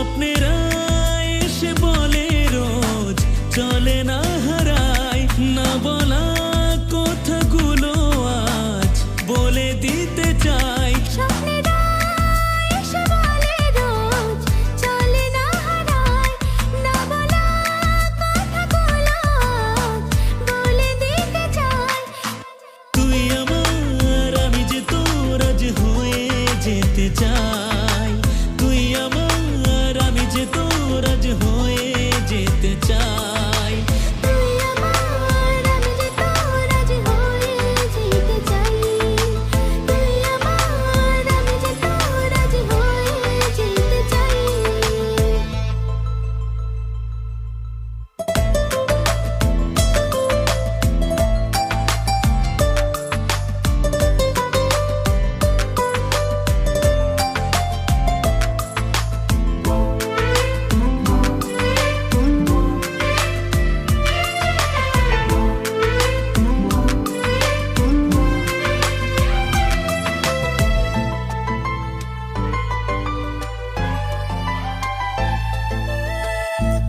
স্বপ্নেরা এসে বলে রোজ চলে না হারায়, না বলা কথাগুলো আজ বলে দিতে চাই। স্বপ্নেরা এসে বলে রোজ চলে না হারায়, না বলা কথাগুলো বলে দিতে চাই। তুই আমার, আমি যে তোর আজ হয়ে যেতে চাই। তুই আমার, আমি যে তোর আজ হয়ে যেতে চাই। তুই আমার, আমি যে তোর আজ হয়ে যেতে চাই। তুই আমার, আমি যে তোর আজ হয়ে যেতে চাই।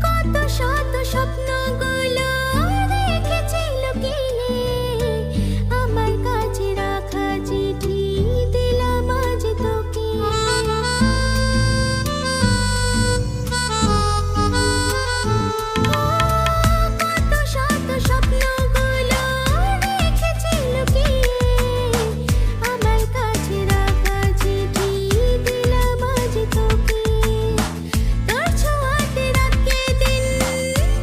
কত শত স্বপ্নগুলো রেখেছি লুকিয়ে, আমার কাছে রাখা চিঠি দিলাম আজ তোকে। কত শত স্বপ্নগুলো রেখেছি লুকিয়ে, আমার কাছে রাখা চিঠি দিলাম আজ তোকে। তোর ছোঁয়াতে রাতকে দিন,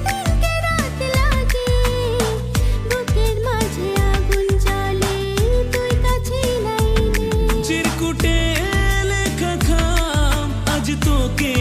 দিনকে রাত লাগে, বুকের মাঝে আগুন জ্বলে, তুই কাছে নাই নে। চিরকুটে লেখা খাম আজ তোকে